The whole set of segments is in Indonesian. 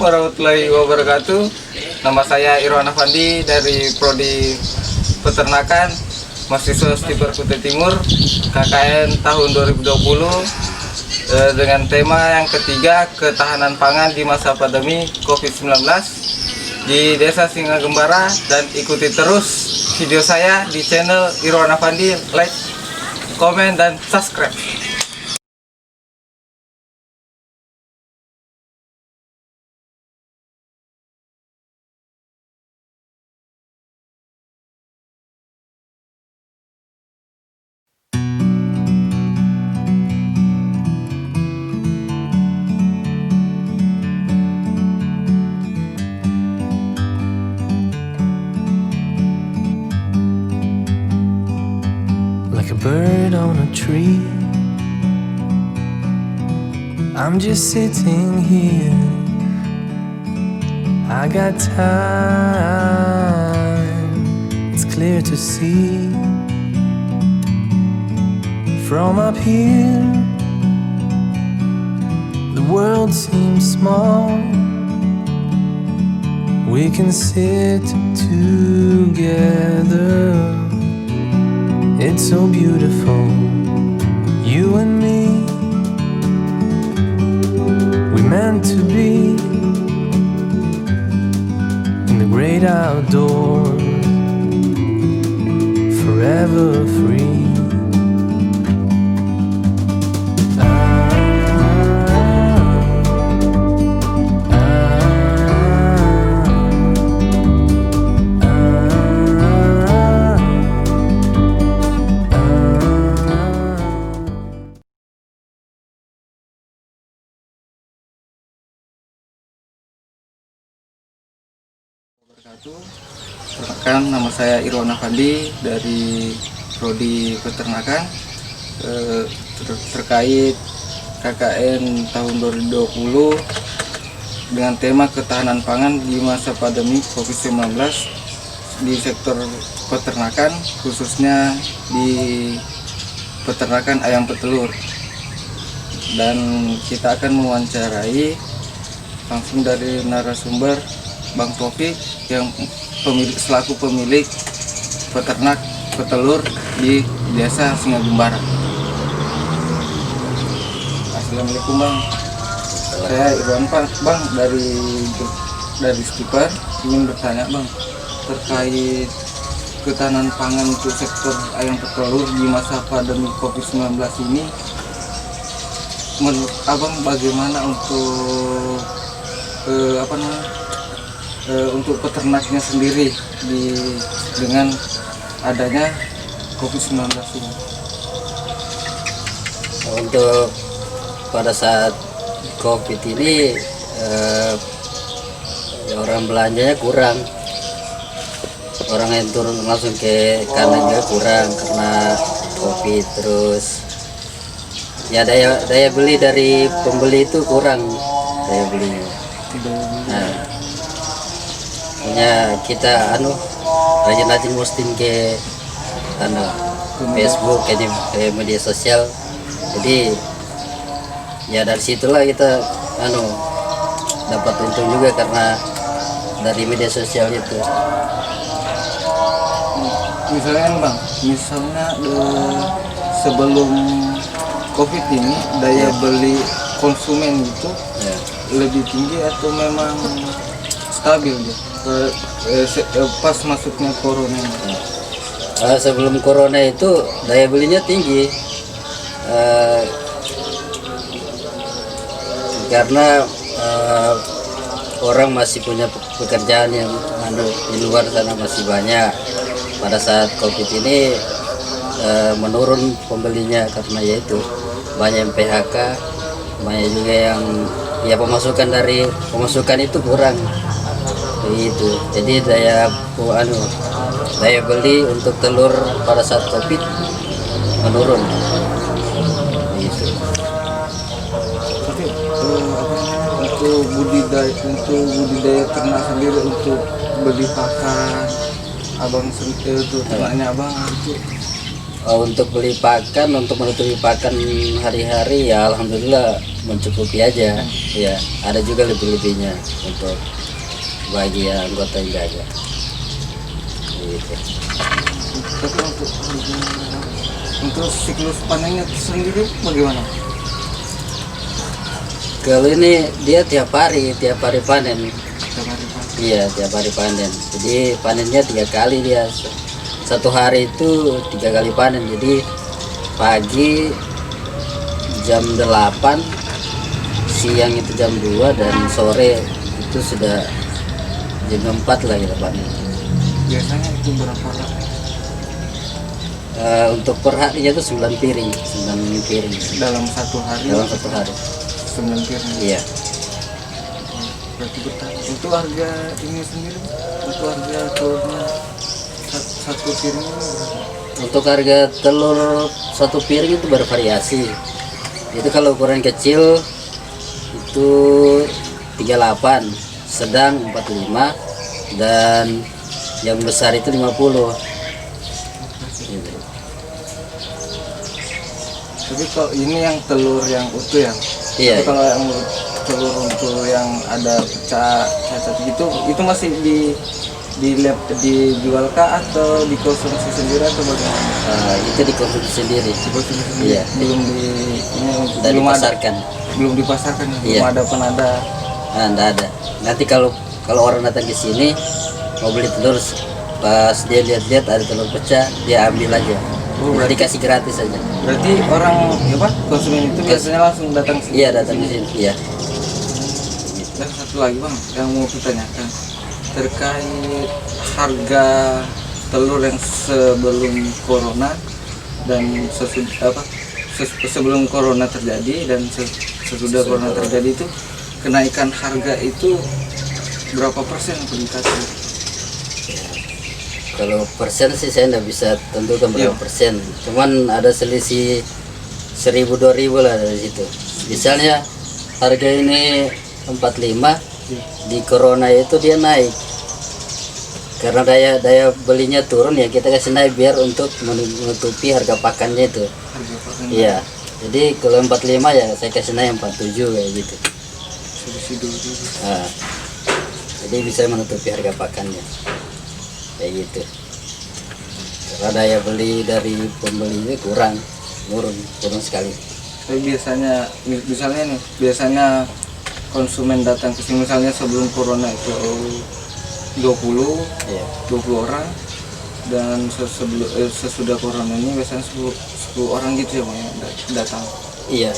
warahmatullahi wabarakatuh. Nama saya Irwan Afandi dari Prodi Peternakan, mahasiswa Stiper Kutai Timur, KKN tahun 2020, dengan tema yang ketiga, ketahanan pangan di masa pandemi COVID-19 di Desa Singgagembara. Dan ikuti terus video saya di channel Irwan Afandi, like, komen, dan subscribe. Like a bird on a tree, I'm just sitting here. I got time, it's clear to see. From up here, the world seems small. We can sit together. It's so beautiful, you and me. We meant to be in the great outdoors, forever free. Perkenalkan, nama saya Irwan Afandi dari Prodi Peternakan, terkait KKN tahun 2020 dengan tema ketahanan pangan di masa pandemi COVID-19 di sektor peternakan, khususnya di peternakan ayam petelur. Dan kita akan mewawancarai langsung dari narasumber Bang Taufik yang selaku pemilik peternak petelur di Desa Singgagembara. Assalamualaikum Bang. Saya Irwan Bang dari Stiper, ingin bertanya Bang terkait ketahanan pangan untuk sektor ayam petelur di masa pandemi COVID-19 ini. Menurut Abang bagaimana untuk untuk peternaknya sendiri dengan adanya COVID-19 ini? Untuk pada saat COVID ini orang belanjanya kurang, orang yang turun langsung ke kandang juga kurang karena COVID. Terus ya daya beli dari pembeli itu kurang, daya belinya. Nah, kita rajin-rajin posting ke Facebook, ke media sosial. Jadi ya dari situlah kita dapat untung juga karena dari media sosial itu. Misalnya sebelum COVID ini daya beli konsumen itu lebih tinggi atau memang stabil ya? Pas masuknya corona. Sebelum corona itu daya belinya tinggi, karena orang masih punya pekerjaan yang di luar sana masih banyak. Pada saat COVID ini menurun pembelinya karena yaitu banyak yang PHK, banyak juga yang pemasukan itu kurang. Itu jadi daya beli untuk telur pada saat COVID menurun. Gitu. Tapi untuk budidaya ternak sendiri, untuk beli pakan abang itu ternaknya abang itu Untuk beli pakan, untuk menutupi pakan hari-hari ya alhamdulillah mencukupi aja. Ya, ada juga lebih-lebihnya untuk bagi anggota yang jaga. Gitu. Tapi untuk siklus panennya sendiri bagaimana? Kalau ini dia tiap hari panen. Setiap hari Pak? Iya, tiap hari panen. Jadi panennya 3 kali dia. Satu hari itu 3 kali panen. Jadi pagi jam 8, siang itu jam 2, dan sore itu sudah jam 4 lah kita panen. Biasanya itu berapa lah? Untuk per harinya itu 9 piring, 9 piring Dalam satu hari? dalam satu hari. 9 piring. Iya. Berarti bertahun. Untuk harga ini sendiri, untuk harga telurnya satu piring ini berapa? Untuk harga telur satu piring itu bervariasi. Itu kalau ukuran kecil itu 38, sedang 45, dan yang besar itu 50. Gitu. Tapi kalau ini yang telur yang utuh ya? Iya. Tapi kalau yang telur untuk yang ada pecah cacat gitu, itu masih dijual kah atau dikonsumsi sendiri atau bagaimana? Itu dikonsumsi sendiri. Dikonsumsi sendiri. Iya. Belum Dan belum ada, dipasarkan. belum dipasarkan, Iya. belum ada penada. Enggak ada. Nanti kalau orang datang ke sini mau beli telur, pas dia lihat-lihat ada telur pecah, dia ambil aja. Oh, Jadi kasih gratis aja. Berarti orang ya Pak, konsumen itu biasanya langsung datang sini. Iya, datang ke sini. Iya. Dan satu lagi Bang, yang mau kutanyakan terkait harga telur yang sebelum corona dan sebelum corona terjadi dan sesudah corona terjadi itu, kenaikan harga itu berapa persen peningkatan? Kalau persen sih saya nggak bisa tentukan berapa Iya. persen. Cuman ada selisih 1.000-2.000 lah dari situ. Misalnya harga ini 45, di corona itu dia naik. Karena daya belinya turun, ya kita kasih naik biar untuk menutupi harga pakannya itu. Harga pakan Iya. Jadi kalau 45 ya saya kasih naik 47 kayak gitu. selisih dulu. Nah, jadi bisa menutupi harga pakannya. Kayak gitu. Karena daya beli dari pembelinya kurang, turun sekali. Tapi biasanya, misalnya nih, biasanya konsumen datang ke sini misalnya sebelum corona itu 20 Iya. 20 orang, dan sesudah corona ini biasanya 10 orang gitu ya Bang yang datang. Iya.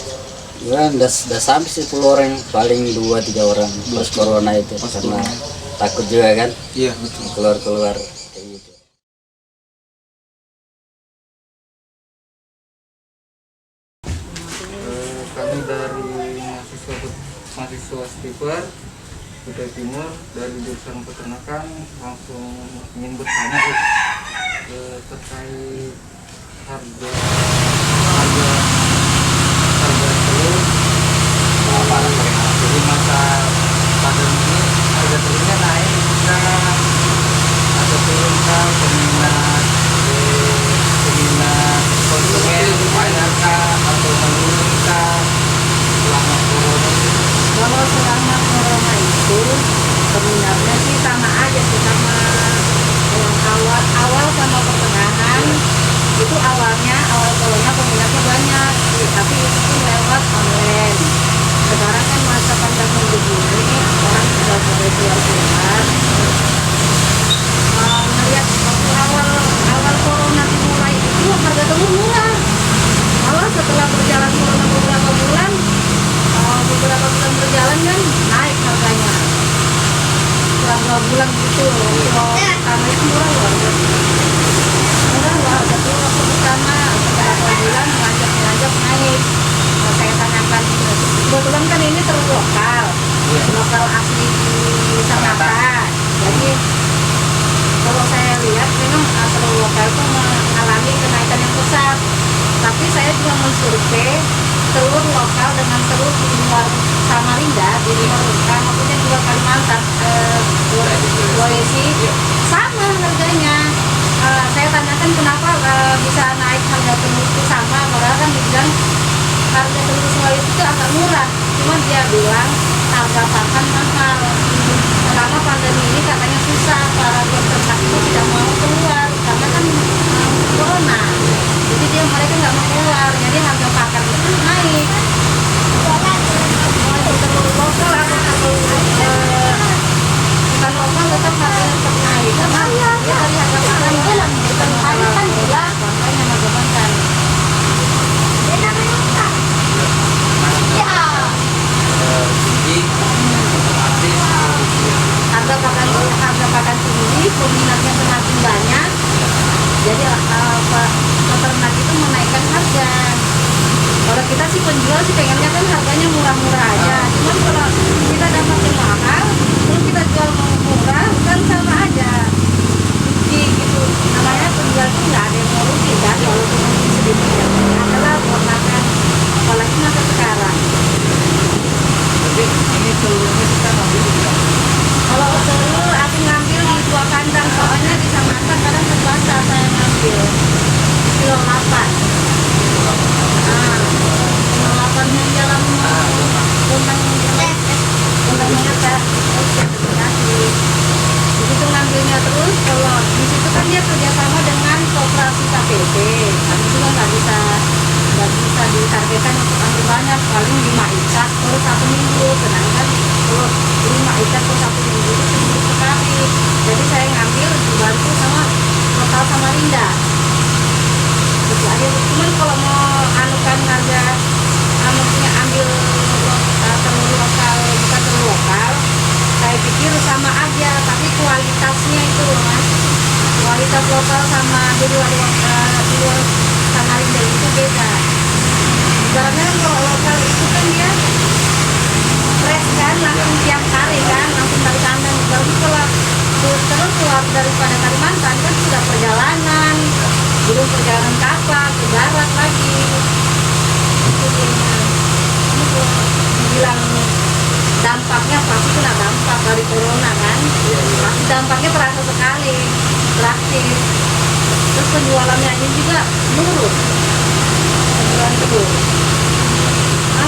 Ya, udah sampai 10 orang, paling 2-3 orang pas corona itu. Pas Karena corona. takut juga kan Iya betul. keluar kayak gitu. Kami dari mahasiswa Stiper Kutai Timur dari jurusan peternakan langsung ingin bertanya terkait harga telur. Jadi masa pandemi ini harga telurnya naik kah atau turun kah, peminat konsumen banyak kah atau menurun kah selama corona ini? Kalau selama corona itu peminatnya sih sama aja sih, sama yang awal sama pertengahan. Itu awal corona peminatnya banyak, tapi itu pun lewat online. Sekarang kan masa pandemi begini, orang sudah mulai keluar. Melihat waktu awal corona dimulai itu harga telur murah. Malah setelah berjalan corona beberapa bulan berjalan kan naik harganya. Setelah 2 bulan gitu, karena itu murah harga telur waktu pertama, setelah 2 bulan menanjak naik. Nah, saya tanyakan, kebetulan kan ini telur lokal asli di Sangatta. Jadi kalau saya lihat memang telur lokal itu mengalami kenaikan yang pesat. Tapi saya juga mensurvei telur lokal dengan telur di luar Samarinda, di luar maksudnya di luar Kalimantan, Sulawesi, sama harganya. Saya tanyakan kenapa bisa naik harga dia bilang harga pakan mahal. Selama pandemi ini katanya susah, para peternak itu tidak mau keluar karena kan corona. Jadi mereka nggak mau keluar, jadi harga pakan itu naik. Mau itu telur lokal atau telur bukan lokal tetap harganya tetap naik karena dia dari harga pakan bukan masalah makanya mengamankan. Harga pakan tinggi, peminatnya semakin banyak, jadi peternak itu menaikkan harga. Kalau kita sih penjual sih pengennya kan harganya murah-murah aja, cuman kalau kita dapatnya mahal terus kita jual murah kan sama aja rugi gitu. Namanya penjual itu nggak ada yang mau rugi kan, walaupun mungkin sedikit ya adalah buat makan, apalagi masa sekarang. Tapi ini telurnya kita ngambil juga. Kalau telur aku ngambil di 2 kandang, soalnya di Samanta kadang terbatas saya ngambil kilo 8. Kilo 8 yang jalan undang-undangnya begitu ngambilnya terus. Kalau di situ kan dia kerjasama dengan koperasi KPP, kami juga nggak bisa ditargetkan untuk ambil banyak, paling 5 ikat per 1 minggu, sedangkan kalau 5 ikat per 1 minggu itu seminggu sekali. Jadi saya ngambil dibantu sama lokal Samarinda itu aja. Cuman kalau mau anukan harga maksudnya ambil telur lokal bukan telur lokal, saya pikir sama aja, tapi kualitasnya itu loh mas, kualitas lokal sama di luar Samarinda itu beda. Ibaratnya kan kalau lokal itu kan dia fresh kan, langsung tiap hari kan, langsung dari kandang. Baru kalau terus keluar daripada Kalimantan kan sudah perjalanan, belum perjalanan kapal ke barat lagi. Itu dia. Ini bilang dampaknya pasti kena dampak dari corona kan, pasti dampaknya terasa sekali, praktis. Terus penjualannya ini juga menurun.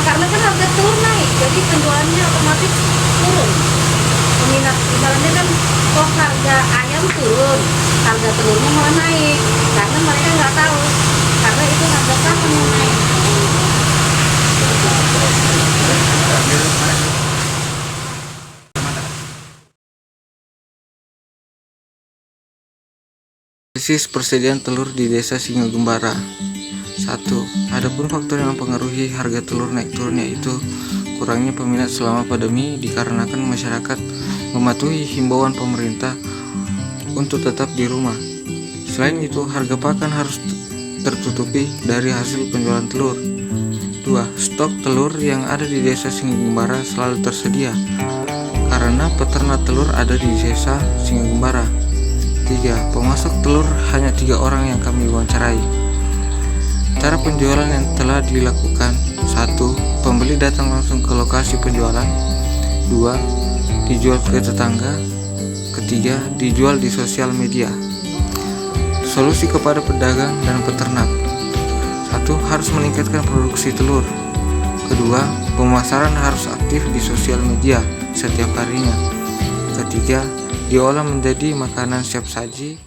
Karena kan harga telur naik, jadi penjualannya otomatis turun. Peminat ibaratnya kan kok harga ayam turun, harga telurnya malah naik, karena mereka nggak tahu, karena itu harga pakan yang naik. Krisis persediaan telur di Desa Singgagembara. 1. Adapun faktor yang mempengaruhi harga telur naik turunnya itu kurangnya peminat selama pandemi dikarenakan masyarakat mematuhi himbauan pemerintah untuk tetap di rumah. Selain itu, harga pakan harus tertutupi dari hasil penjualan telur. 2. Stok telur yang ada di Desa Singgagembara selalu tersedia karena peternak telur ada di Desa Singgagembara. 3. Pemasok telur hanya 3 orang yang kami wawancarai. Cara penjualan yang telah dilakukan: 1. Pembeli datang langsung ke lokasi penjualan. 2. Dijual ke tetangga. 3. Dijual di sosial media. Solusi kepada pedagang dan peternak: 1. Harus meningkatkan produksi telur. 2. Pemasaran harus aktif di sosial media setiap harinya. 3. Diolah menjadi makanan siap saji.